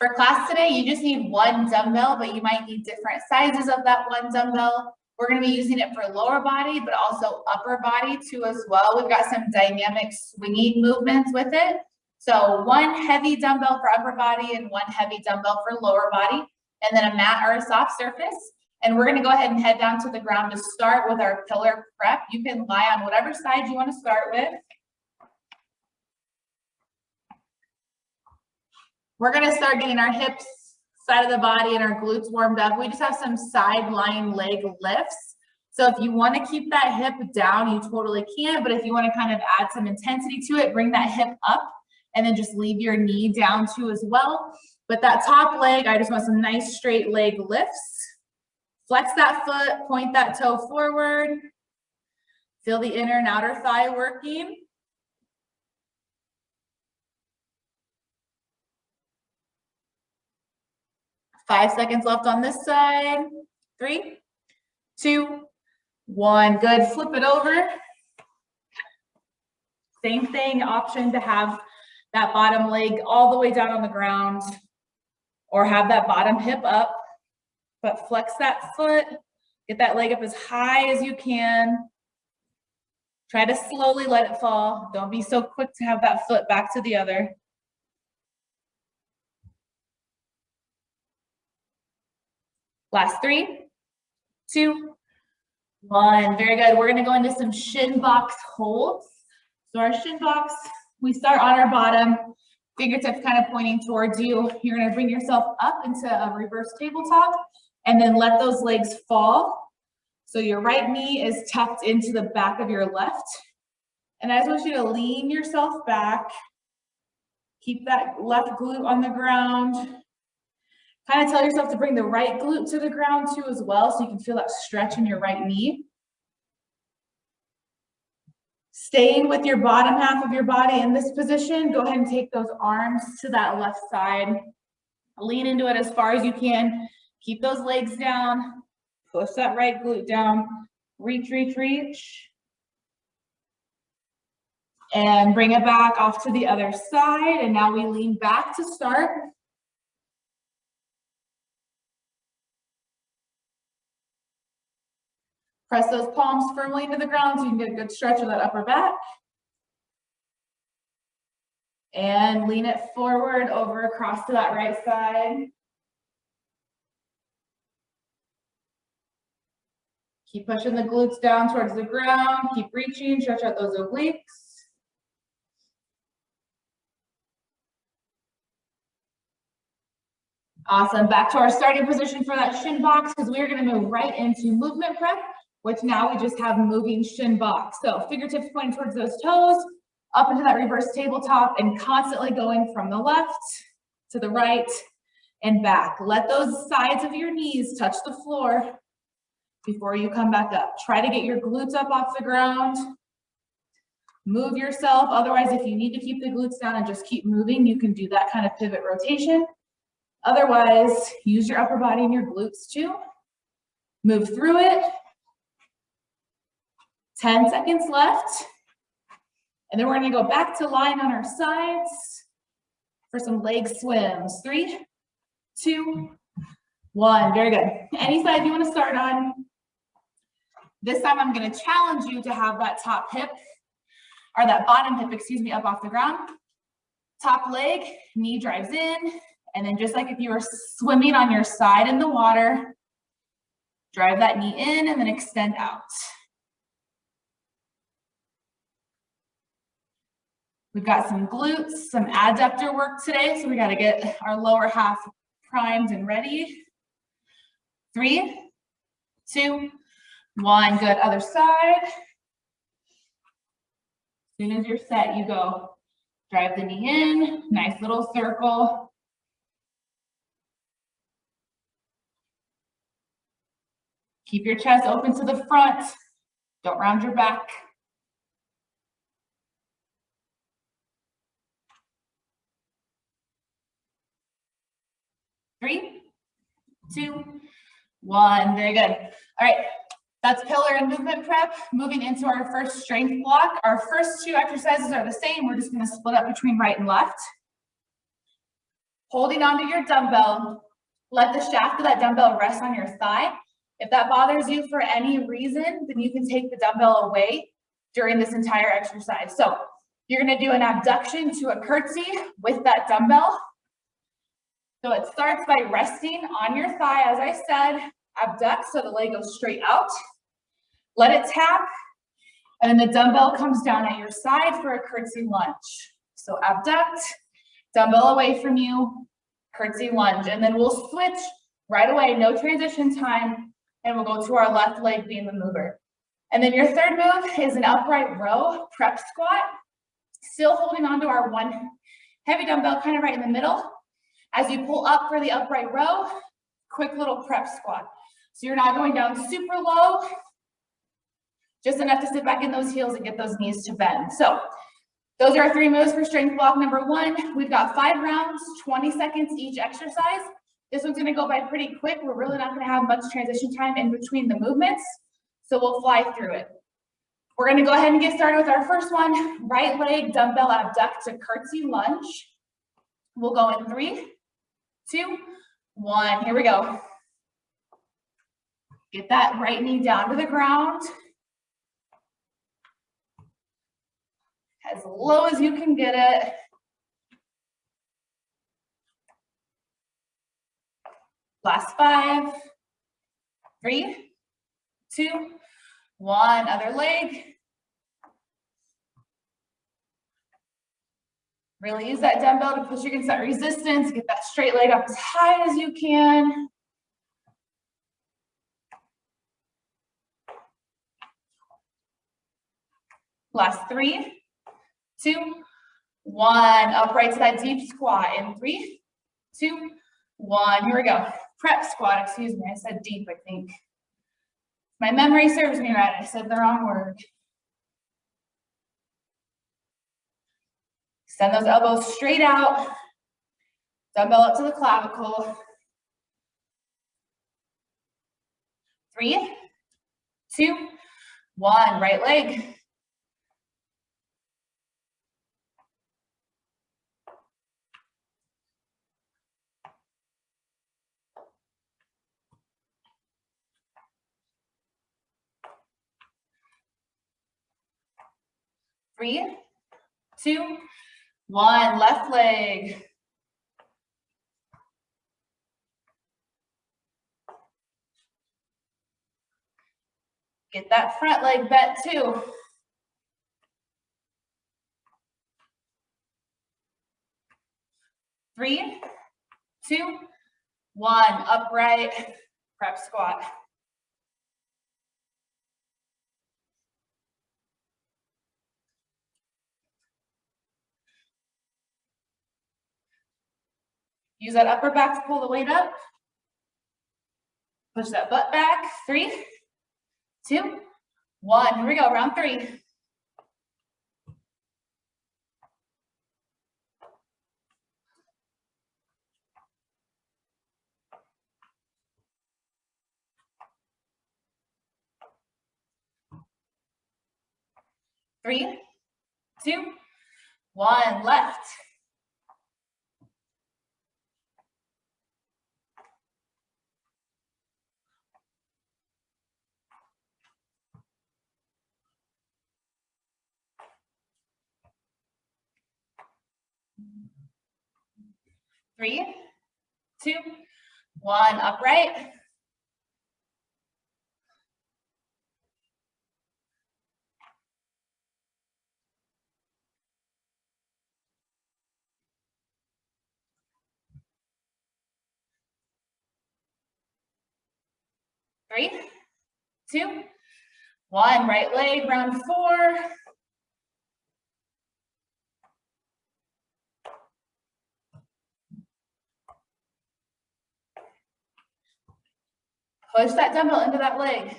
For class today, you just need one dumbbell, but you might need different sizes of that one dumbbell. We're going to be using it for lower body, but also upper body too as well. We've got some dynamic swinging movements with it. So one heavy dumbbell for upper body and one heavy dumbbell for lower body, and then a mat or a soft surface. And we're going to go ahead and head down to the ground to start with our pillar prep. You can lie on whatever side you want to start with. We're going to start getting our hips, side of the body, and our glutes warmed up. We just have some side lying leg lifts. So if you want to keep that hip down, you totally can. But if you want to kind of add some intensity to it, bring that hip up and then just leave your knee down too as well. But that top leg, I just want some nice straight leg lifts. Flex that foot, point that toe forward. Feel the inner and outer thigh working. Five seconds left on this side. 3, 2, 1. Good. Flip it over. Same thing, option to have that bottom leg all the way down on the ground or have that bottom hip up, but flex that foot. Get that leg up as high as you can. Try to slowly let it fall. Don't be so quick to have that foot back to the other. Last 3, 2, 1. Very good. We're going to go into some shin box holds. So our shin box, we start on our bottom, fingertips kind of pointing towards you. You're going to bring yourself up into a reverse tabletop and then let those legs fall. So your right knee is tucked into the back of your left. And I just want you to lean yourself back. Keep that left glute on the ground. Kind of tell yourself to bring the right glute to the ground too as well, so you can feel that stretch in your right knee. Staying with your bottom half of your body in this position, go ahead and take those arms to that left side. Lean into it as far as you can. Keep those legs down. Push that right glute down. Reach, reach, reach. And bring it back off to the other side. And now we lean back to start. Press those palms firmly into the ground so you can get a good stretch of that upper back. And lean it forward over across to that right side. Keep pushing the glutes down towards the ground. Keep reaching, stretch out those obliques. Awesome. Back to our starting position for that shin box, because we're going to move right into movement prep, which now we just have moving shin box. So fingertips pointing towards those toes, up into that reverse tabletop, and constantly going from the left to the right and back. Let those sides of your knees touch the floor before you come back up. Try to get your glutes up off the ground. Move yourself. Otherwise, if you need to keep the glutes down and just keep moving, you can do that kind of pivot rotation. Otherwise, use your upper body and your glutes too. Move through it. 10 seconds left. And then we're going to go back to lying on our sides for some leg swims. 3, 2, 1. Very good. Any side you want to start on. This time I'm going to challenge you to have that top hip, or that bottom hip, excuse me, up off the ground. Top leg, knee drives in. And then just like if you were swimming on your side in the water, drive that knee in and then extend out. We've got some glutes, some adductor work today, so we got to get our lower half primed and ready. 3, 2, 1. Good. Other side. As soon as you're set, you go drive the knee in. Nice little circle. Keep your chest open to the front. Don't round your back. 3, 2, 1. Very good. All right. That's pillar and movement prep. Moving into our first strength block. Our first 2 exercises are the same. We're just going to split up between right and left. holding onto your dumbbell. Let the shaft of that dumbbell rest on your thigh. If that bothers you for any reason, then you can take the dumbbell away during this entire exercise. So you're gonna do an abduction to a curtsy with that dumbbell. So it starts by resting on your thigh, as I said, abduct so the leg goes straight out. Let it tap, and then the dumbbell comes down at your side for a curtsy lunge. So abduct, dumbbell away from you, curtsy lunge, and then we'll switch right away, no transition time, and we'll go to our left leg being the mover. And then your third move is an upright row prep squat, still holding onto our one heavy dumbbell kind of right in the middle. As you pull up for the upright row, quick little prep squat. So you're not going down super low, just enough to sit back in those heels and get those knees to bend. So those are our 3 moves for strength block number 1. We've got 5 rounds, 20 seconds each exercise. This one's gonna go by pretty quick. We're really not gonna have much transition time in between the movements, so we'll fly through it. We're gonna go ahead and get started with our first one, right leg dumbbell abduct to curtsy lunge. We'll go in 3, 2, 1, here we go. Get that right knee down to the ground. As low as you can get it. Last 5, 3, 2, 1, other leg. Really use that dumbbell to push against that resistance, get that straight leg up as high as you can. Last 3, 2, 1, upright to that deep squat in 3, 2, 1, here we go. Prep squat, excuse me, I said deep, I think. My memory serves me right, I said the wrong word. Extend those elbows straight out, dumbbell up to the clavicle. 3, 2, 1, right leg. Three, 2, 1, left leg. Get that front leg bent too. 3, 2, 1, upright prep squat. Use that upper back to pull the weight up. Push that butt back. 3, 2, 1. Here we go, round 3. Three, 2, 1, left. Three, 2, 1, upright. Three, 2, 1, right leg, round 4. Push that dumbbell into that leg.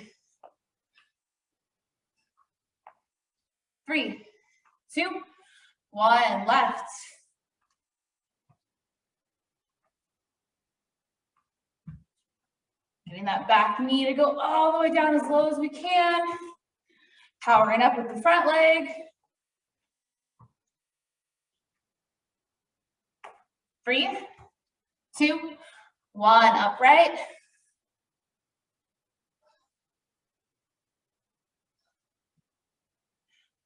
3, 2, 1, left. Getting that back knee to go all the way down as low as we can. Powering up with the front leg. 3, 2, 1, upright.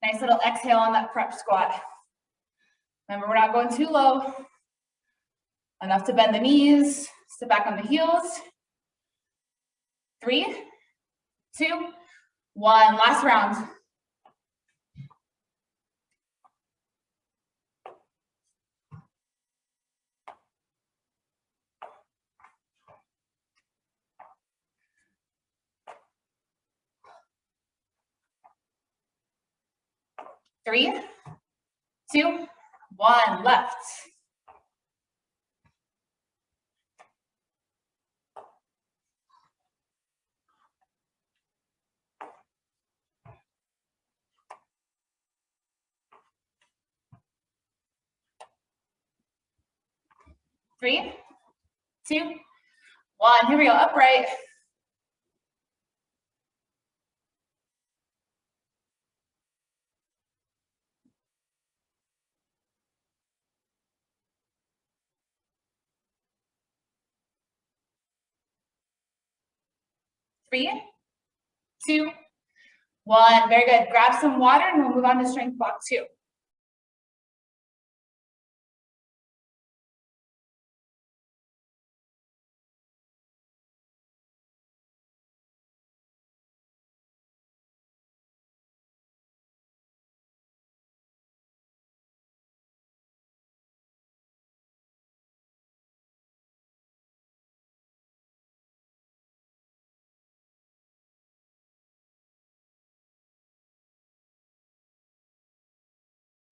Nice little exhale on that prep squat. Remember, we're not going too low. Enough to bend the knees, step back on the heels. 3, 2, 1, last round. Three, 2, 1, left. Three, 2, 1, here we go, upright. Three, 2, 1, very good. Grab some water and we'll move on to strength block 2.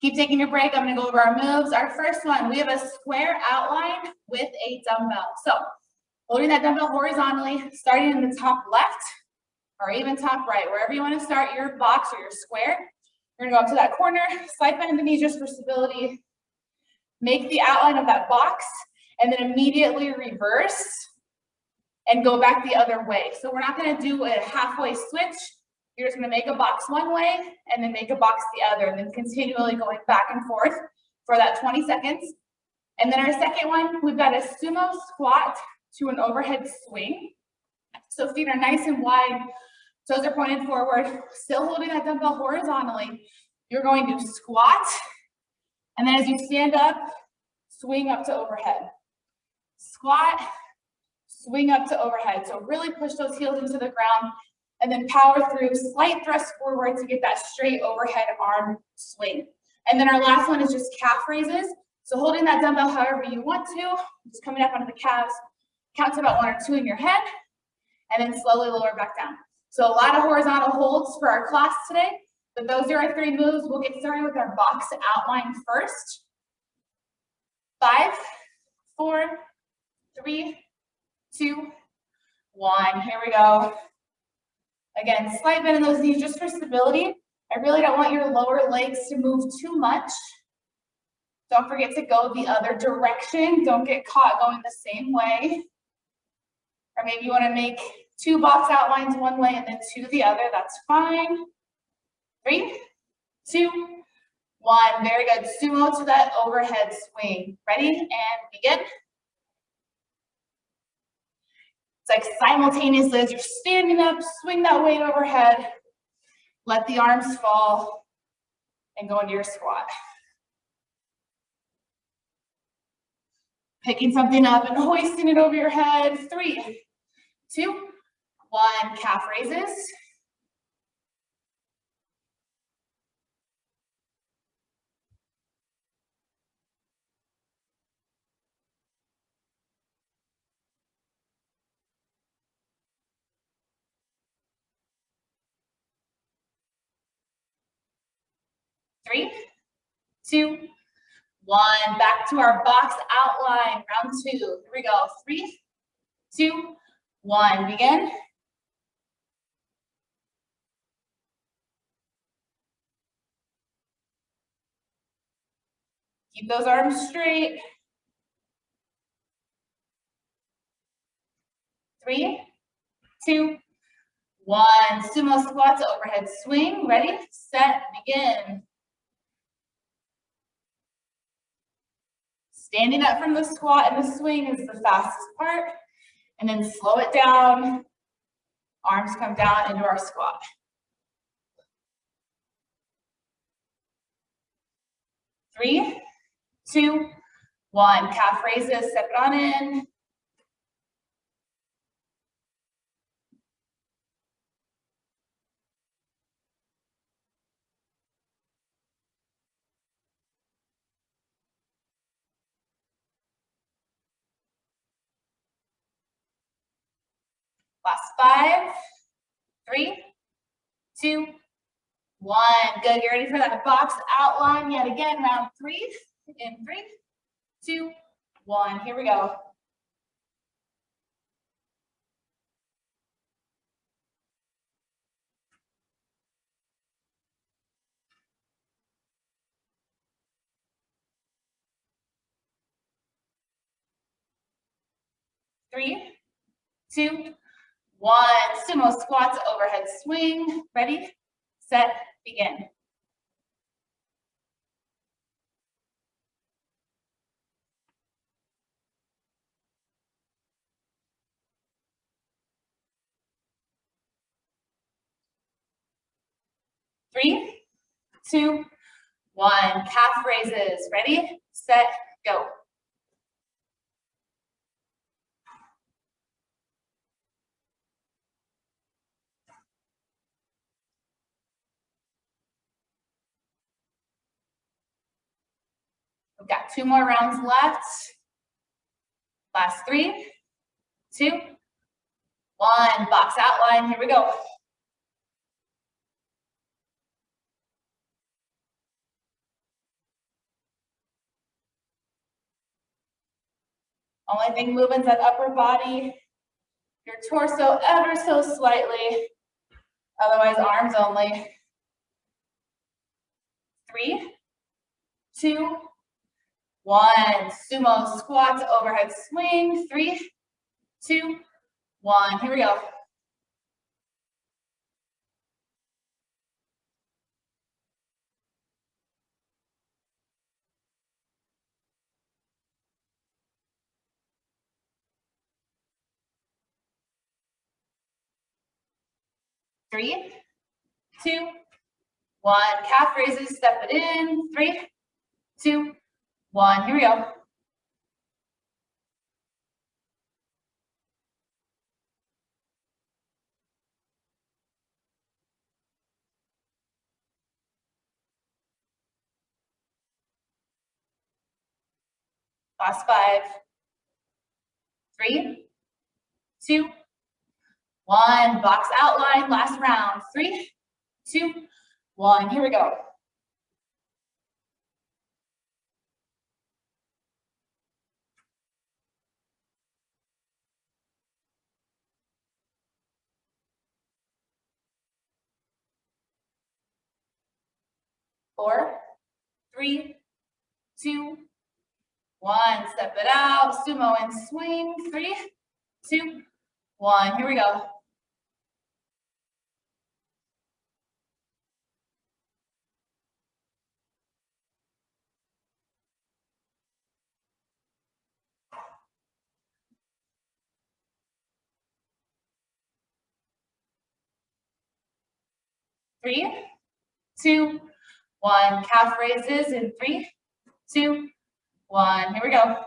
Keep taking your break. I'm gonna go over our moves. Our first one, we have a square outline with a dumbbell. So holding that dumbbell horizontally, starting in the top left or even top right, wherever you wanna start your box or your square. You're gonna go up to that corner, slight bend in the knees just for stability. Make the outline of that box and then immediately reverse and go back the other way. So we're not gonna do a halfway switch. You're just gonna make a box one way and then make a box the other, and then continually going back and forth for that 20 seconds. And then our second one, we've got a sumo squat to an overhead swing. So feet are nice and wide, toes are pointed forward, still holding that dumbbell horizontally. You're going to squat, and then as you stand up, swing up to overhead. Squat, swing up to overhead. So really push those heels into the ground and then power through, slight thrust forward to get that straight overhead arm swing. And then our last one is just calf raises. So holding that dumbbell however you want to, just coming up onto the calves, count to about 1 or 2 in your head, and then slowly lower back down. So a lot of horizontal holds for our class today, but those are our 3 moves. We'll get started with our box outline first. 5, 4, 3, 2, 1, here we go. Again, slight bend in those knees just for stability. I really don't want your lower legs to move too much. Don't forget to go the other direction. Don't get caught going the same way. Or maybe you want to make 2 box outlines one way and then 2 the other. That's fine. 3, 2, 1. Very good. Sumo to that overhead swing. Ready? And begin. It's like simultaneously as you're standing up, swing that weight overhead, let the arms fall, and go into your squat. Picking something up and hoisting it over your head. 3, 2, 1, calf raises. Three, 2, 1. Back to our box outline, round 2. Here we go. 3, 2, 1. Begin. Keep those arms straight. 3, 2, 1. Sumo squat to overhead swing. Ready, set, begin. Standing up from the squat and the swing is the fastest part, and then slow it down. Arms come down into our squat. 3, 2, 1. Calf raises, step it on in. Last 5, 3, 2, 1. Good. Get ready for that box outline yet again. Round 3 in 3, 2, 1. Here we go. 3, 2, 1. Sumo squats, overhead swing. Ready, set, begin. 3, 2, 1. Calf raises. Ready, set, go. We've got 2 more rounds left. Last 3, 2, 1. Box outline. Here we go. Only thing moving is that upper body, your torso ever so slightly. Otherwise, arms only. 3, 2, 1. Sumo squats, overhead swing. 3, 2, 1. Here we go. 3, 2, 1. Calf raises, step it in. 3, 2, 1. Here we go. Last 5, 3, 2, 1. Box outline, last round. 3, 2, 1. Here we go. Four, 3, 2, 1. Step it out. Sumo and swing. 3, 2, 1. Here we go. Three, 2, 1. Calf raises in 3, 2, 1. Here we go.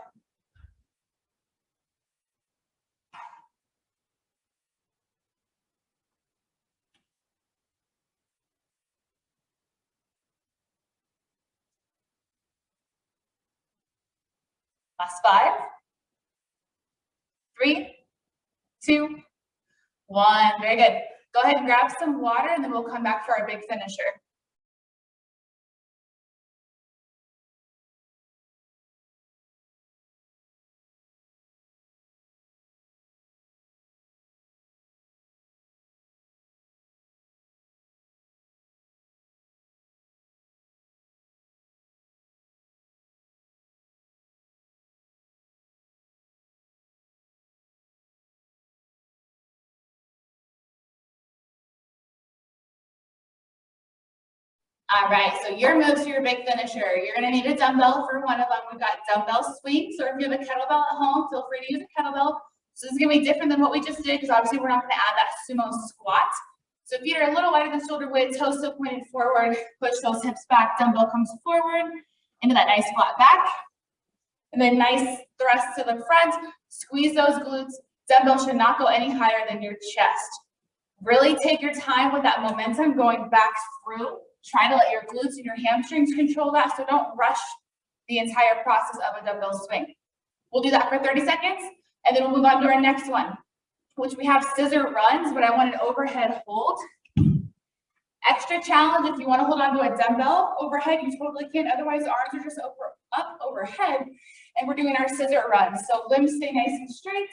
Last 5, 3, 2, 1. Very good. Go ahead and grab some water and then we'll come back for our big finisher. All right, so your moves, your big finisher. You're gonna need a dumbbell for one of them. We've got dumbbell swings, or if you have a kettlebell at home, feel free to use a kettlebell. So this is gonna be different than what we just did, because obviously we're not gonna add that sumo squat. So feet are a little wider than shoulder width, toes still pointed forward, push those hips back, dumbbell comes forward, into that nice flat back. And then nice thrust to the front, squeeze those glutes. Dumbbell should not go any higher than your chest. Really take your time with that momentum going back through. Try to let your glutes and your hamstrings control that, so don't rush the entire process of a dumbbell swing. We'll do that for 30 seconds, and then we'll move on to our next one, which we have scissor runs, but I want an overhead hold. Extra challenge, if you want to hold on to a dumbbell overhead, you totally can. Otherwise, arms are just up overhead, and we're doing our scissor runs. So limbs stay nice and straight,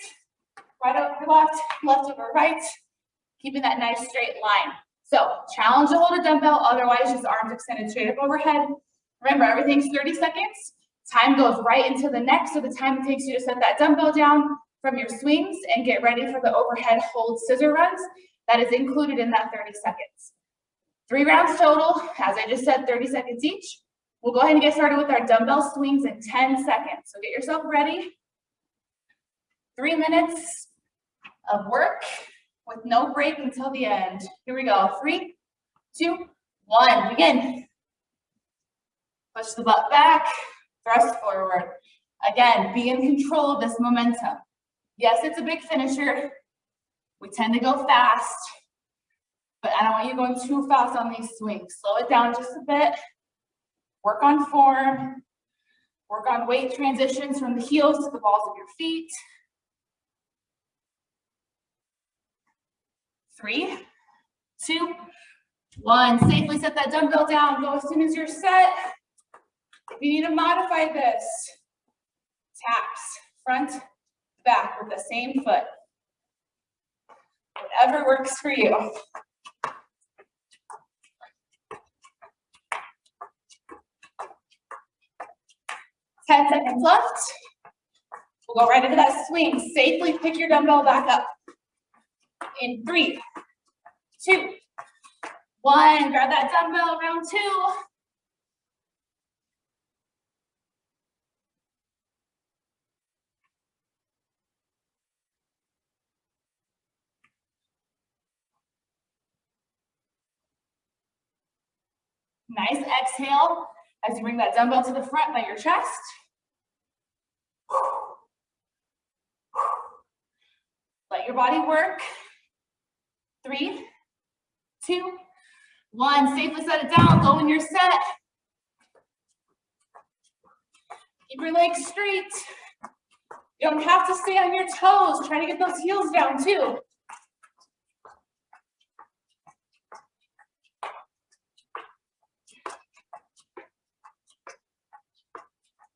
right over left, left over right, keeping that nice straight line. So challenge to hold a dumbbell, otherwise just arms extended straight up overhead. Remember, everything's 30 seconds. Time goes right into the next, so the time it takes you to set that dumbbell down from your swings and get ready for the overhead hold scissor runs. That is included in that 30 seconds. 3 rounds total, as I just said, 30 seconds each. We'll go ahead and get started with our dumbbell swings in 10 seconds. So get yourself ready. 3 minutes of work with no break until the end. Here we go. 3, 2, 1. Begin. Push the butt back, thrust forward. Again, be in control of this momentum. Yes, it's a big finisher. We tend to go fast, but I don't want you going too fast on these swings. Slow it down just a bit. Work on form. Work on weight transitions from the heels to the balls of your feet. 3, 2, 1. Safely set that dumbbell down. Go as soon as you're set. If you need to modify this, taps, front, back with the same foot. Whatever works for you. 10 seconds left. We'll go right into that swing. Safely pick your dumbbell back up. In 3, 2, 1. Grab that dumbbell, round 2. Nice exhale as you bring that dumbbell to the front by your chest. Let your body work. 3, 2, 1. Safely set it down. Go in your set. Keep your legs straight. You don't have to stay on your toes. Try to get those heels down too.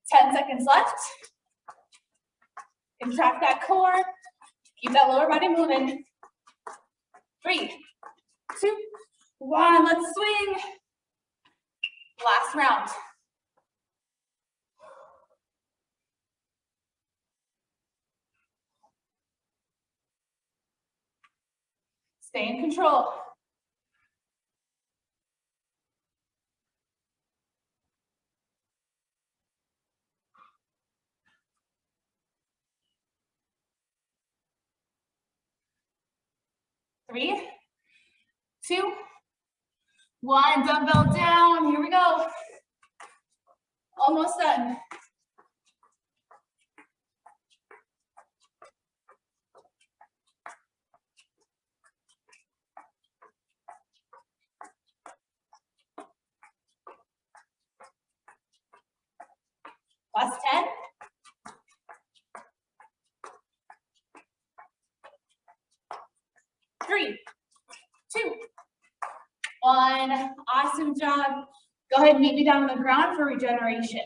Seconds left. Contract that core. Keep that lower body moving. 3, 2, 1. Let's swing. Last round. Stay in control. Three, 2, 1. Dumbbell down. Here we go. Almost done. Last 10. 3, 2, 1. Awesome job. Go ahead and meet me down on the ground for regeneration.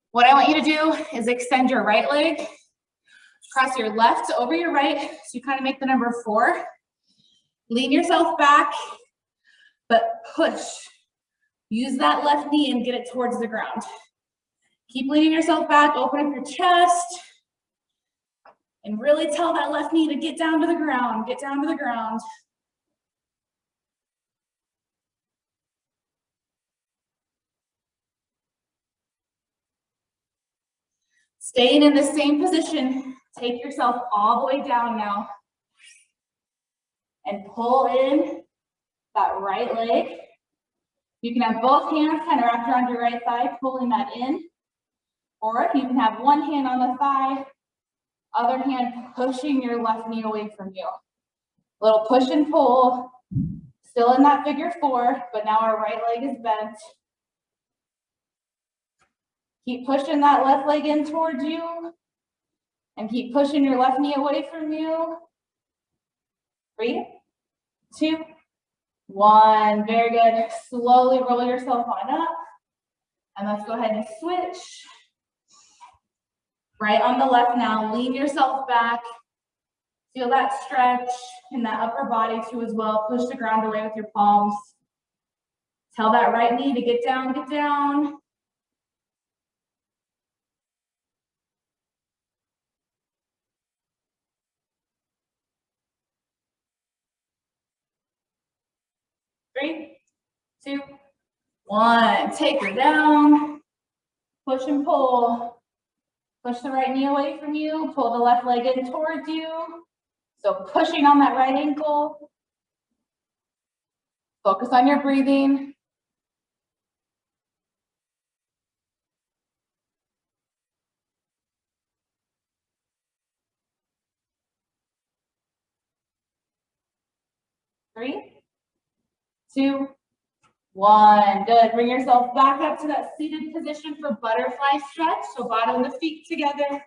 What I want you to do is extend your right leg, cross your left over your right, so you kind of make the number 4. Lean yourself back, but push. Use that left knee and get it towards the ground. Keep leaning yourself back, open up your chest, and really tell that left knee to get down to the ground, get down to the ground. Staying in the same position, take yourself all the way down now. And pull in that right leg. You can have both hands kind of wrapped around your right thigh, pulling that in. Or you can have one hand on the thigh, other hand pushing your left knee away from you. Little push and pull, still in that figure four, but now our right leg is bent. Keep pushing that left leg in towards you, and keep pushing your left knee away from you. 3, 2, 1. Very good. Slowly roll yourself on up, and let's go ahead and switch. Right on the left now, lean yourself back. Feel that stretch in that upper body too as well. Push the ground away with your palms. Tell that right knee to get down, get down. Three, 2, 1. Take her down. Push and pull. Push the right knee away from you. Pull the left leg in towards you. So pushing on that right ankle. Focus on your breathing. Three, 2, 1. Good. Bring yourself back up to that seated position for butterfly stretch. So bottom of the feet together.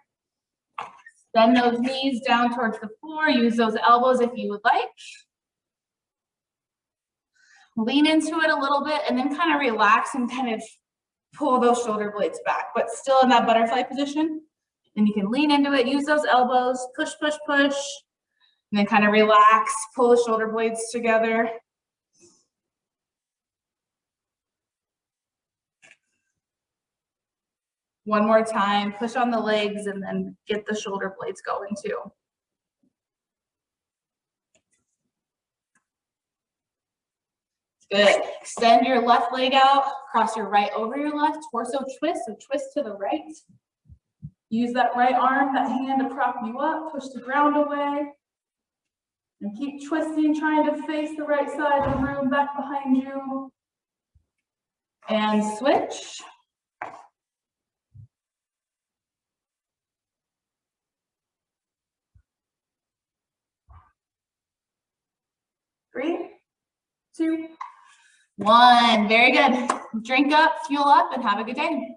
Bend those knees down towards the floor. Use those elbows if you would like. Lean into it a little bit and then kind of relax and kind of pull those shoulder blades back, but still in that butterfly position. And you can lean into it, use those elbows, push, push, push, and then kind of relax, pull the shoulder blades together. One more time, push on the legs and then get the shoulder blades going too. Good. Extend your left leg out, cross your right over your left, torso twist, so twist to the right. Use that right arm, that hand to prop you up, push the ground away. And keep twisting, trying to face the right side of the room back behind you. And switch. 3, 2, 1. Very good. Drink up, fuel up, and have a good day.